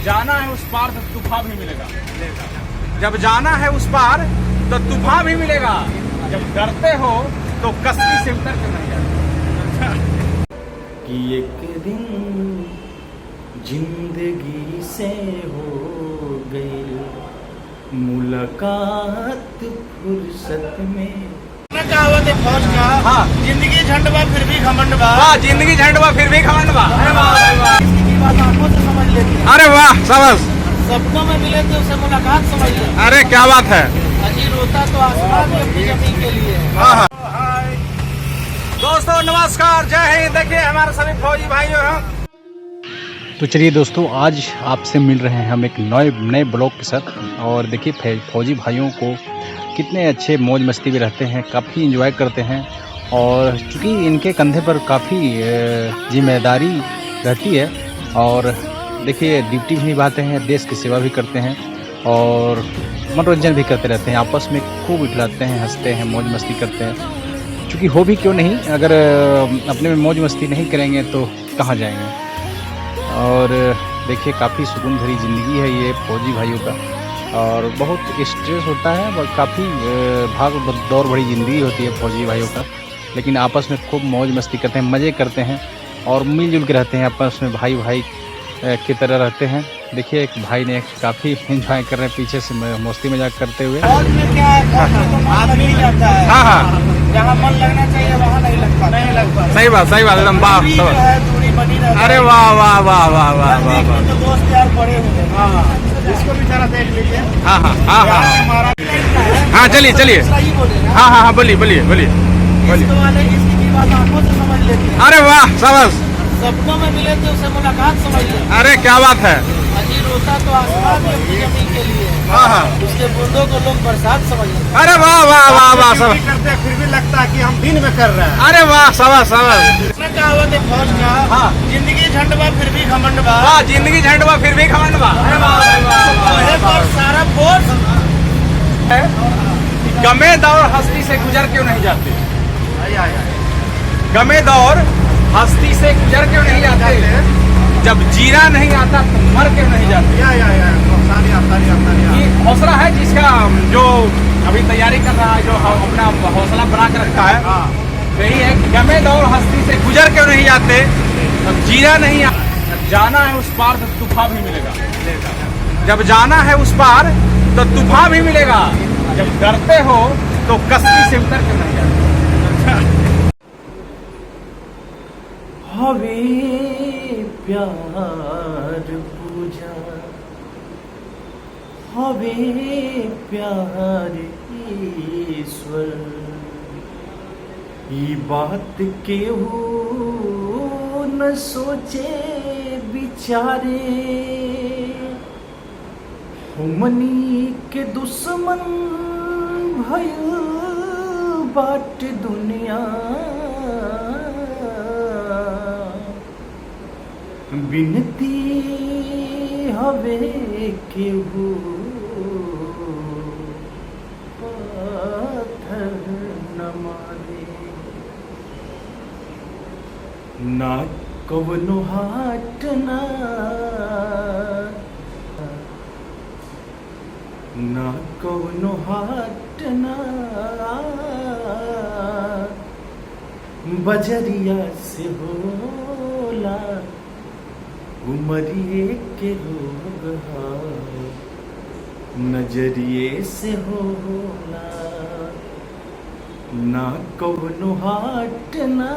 जाना है उस पार तो तूफान भी मिलेगा। जब जाना है उस पार तो तूफान भी मिलेगा। जब डरते हो तो कश्ती से उतर के नहीं जाते। कि एक दिन जिंदगी से हो गई मुलाकात फुर्सत में। कहावत है फौज का, हाँ। जिंदगी झंडवा फिर भी घमंड बा। वाह, जिंदगी झंडवा फिर भी घमंड बा। अरे वाह, इसकी बात आंखों से समझ लेते हैं। अरे वाह, शाबाश। सपनों में मिले तो उसे मुलाकात समझ लेते हैं। अरे क्या बात है। अजी रोता तो आसमान भी अपनी जमीन के लिए है। हाँ हाँ। दोस्तों नमस्कार, जय हिंद। देखिए हमारे सभी फौजी भाइयों हैं। तो चलिए दोस्तों, आज आपसे मिल रहे हैं हम एक नए ब्लॉग के साथ। और देखिए फौजी भाइयों को कितने अच्छे मौज मस्ती में रहते हैं, काफ़ी एंजॉय करते हैं। और चूँकि इनके कंधे पर काफ़ी जिम्मेदारी रहती है और देखिए ड्यूटी भी निभाते हैं, देश की सेवा भी करते हैं और मनोरंजन भी करते रहते हैं। आपस में खूब इखलाते हैं, हंसते हैं, मौज मस्ती करते हैं। चूँकि हो भी क्यों नहीं, अगर अपने में मौज मस्ती नहीं करेंगे तो कहाँ जाएंगे। और देखिए काफ़ी सुकून भरी ज़िंदगी है ये फौजी भाइयों का। और बहुत स्ट्रेस होता है और काफ़ी भाग दौड़ भरी ज़िंदगी होती है फौजी भाइयों का। लेकिन आपस में खूब मौज मस्ती करते हैं, मज़े करते हैं और मिलजुल के रहते हैं, आपस में भाई भाई की तरह रहते हैं। देखिए एक भाई ने काफ़ी एंजॉय कर रहे हैं पीछे से मस्ती मजाक करते हुए। फौज में क्या है, फौज में तो मन लग ही जाता है। हाँ हाँ, जहाँ मन लगना चाहिए वहाँ नहीं लग पाता। नहीं लग पाता। सही बात एकदम। वाह, दूरी जो है, दूरी बनी रहती है। अरे वाह वाह वाह वाह वाह वाह नजदीक वाह। में तो दोस्त यार बड़े हुए हैं। हाँ, इसको भी जरा देख लीजिए। हाँ हाँ हाँ हाँ हमारा हाँ, चलिए चलिए। सही बोले। हाँ हाँ हाँ, बोलिए बोलिए बोलिए बोलिए। इसको वाले इसकी बात आंखों से समझ लेते हैं। अरे वाह, शाबाश। सपनों में मिले तो उसे मुलाकात समझ लेते हैं। अरे क्या बात है। अजी रोता तो आसमान भी अपनी जमीन के लिए है। हाँ हाँ। उसके बूंदों को लोग बरसात समझ लेते हैं। अरे वाह वाह वाह वाह, शाबाश। करते हैं, फिर भी लगता है कि हम दिन में कर रहे हैं। अरे वाह, शाबाश शाबाश। इसमें कहावत है फौज का, हाँ। जिंदगी झंडवा फिर भी घमंड बा। वाह, जिंदगी झंडवा फिर भी घमंड बा। अरे वाह वही पर सारा फोर्स है। गमे दौर हस्ती से गुजर क्यों नहीं जाते। गमे दौर हस्ती से गुजर क्यों नहीं जाते। जब जीना नहीं आता तो मर क्यों नहीं जाते। ये हौसला है जिसका, जो अभी तैयारी कर रहा है, जो अपना हौसला बना के रखा है। यही है कि गमे दौर हस्ती से गुजर क्यों नहीं जाते। जब जीना नहीं आता, जब जाना है उस पार तो तूफान भी मिलेगा। जब जाना है उस पार तो तूफान भी मिलेगा। जब डरते हो तो कश्ती से उतर के नहीं जाते। हवे प्यार पूजा हवे प्यार ईश्वर ई बात केहू न सोचे बिचारे। हमनी के दुश्मन भइल बाट दुनिया। बिनती हवे केहू पाथर न मारे। ना कवनो हाट ना कवनो हाट ना बजरिया से होला। उमरिए के रोग नजरिए से होला। ना कवनो हाट ना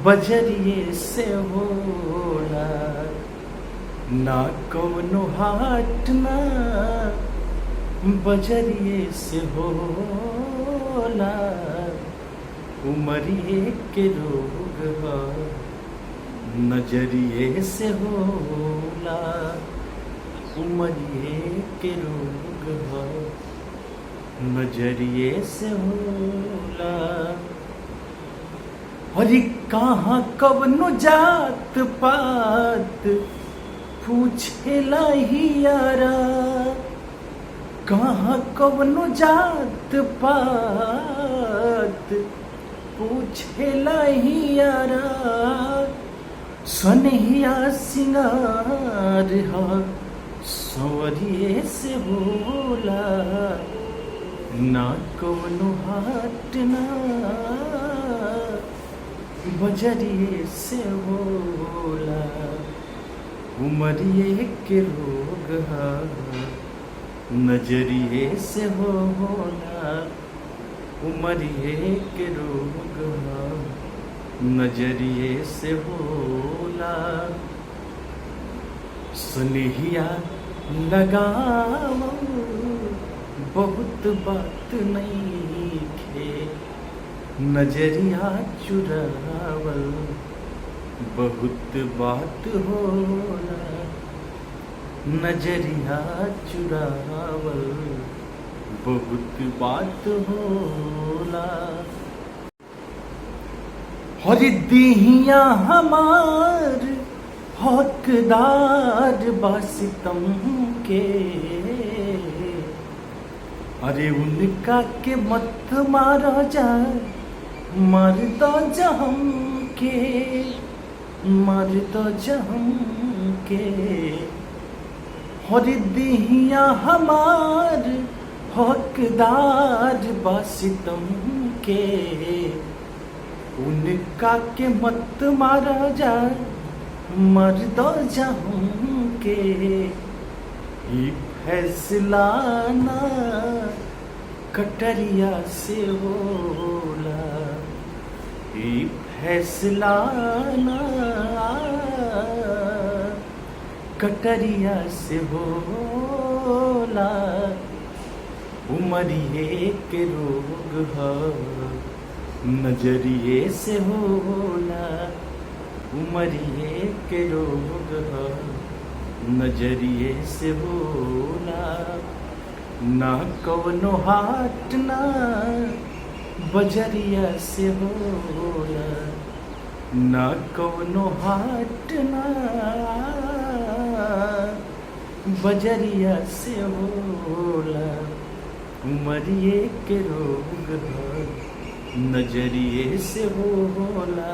बजरिए से होला। ना कवनो हाट ना बजरिए से होला। उमरिए के रोग नजरिए से होला। उमरिए के रोग नजरिए से होला। हरी कहाँ कवनो जात पात पूछेला ही यारा। कहाँ कवनो जात पात पूछेला ही यारा। सनहिया सिंगार हा संवरिए से होला, ना कवनो हाट ना बजरिए से होला। उमरिए के रोग हा नजरिए से होला, उमरिए के रोग हा नजरिए से होला। सुनहिया लगाव बहुत बात नहीं खे, नजरिया चुरावल बहुत बात होला, नजरिया चुरावल बहुत बात होला। हर दिहिया हमार हकदार बासितम के, अरे उनका के मत मारा जाए, मर दो जहम के, मर दो जहम के। हर दिहिया हमार हकदार बासितम के, उनका के मत मारा जाए, मर दो जहम के। ई फैसला ना कटरिया से होला, ई फैसला ना कटरिया से होला। उमरिए के रोग हा नजरिए से होला, उमरिए के रोग हा नजरिए से होला। ना कवनो हाट ना बजरिया से होला, ना कवनो हाट ना बजरिया से होला। उमरिए के रोग हा नजरिए से होला।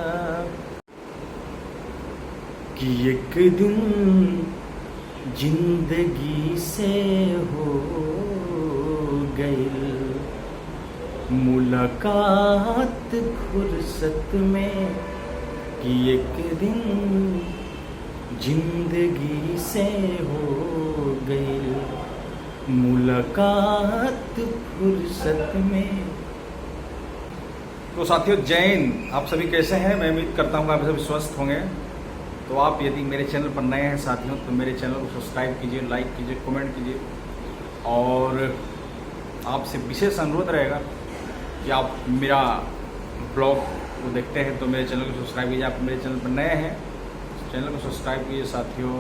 कि एक दिन जिंदगी से हो गई मुलाकात फुर्सत में, कि एक दिन जिंदगी से हो गई मुलाकात फुर्सत में। तो साथियों जय हिंद, आप सभी कैसे हैं? मैं उम्मीद करता हूँ कि आप सभी स्वस्थ होंगे। तो आप यदि मेरे चैनल पर नए हैं साथियों, तो मेरे चैनल को सब्सक्राइब कीजिए, लाइक कीजिए, कमेंट कीजिए। और आपसे विशेष अनुरोध रहेगा कि आप मेरा ब्लॉग को देखते हैं तो मेरे चैनल को सब्सक्राइब कीजिए। आप मेरे चैनल पर नए हैं तो चैनल को सब्सक्राइब कीजिए साथियों।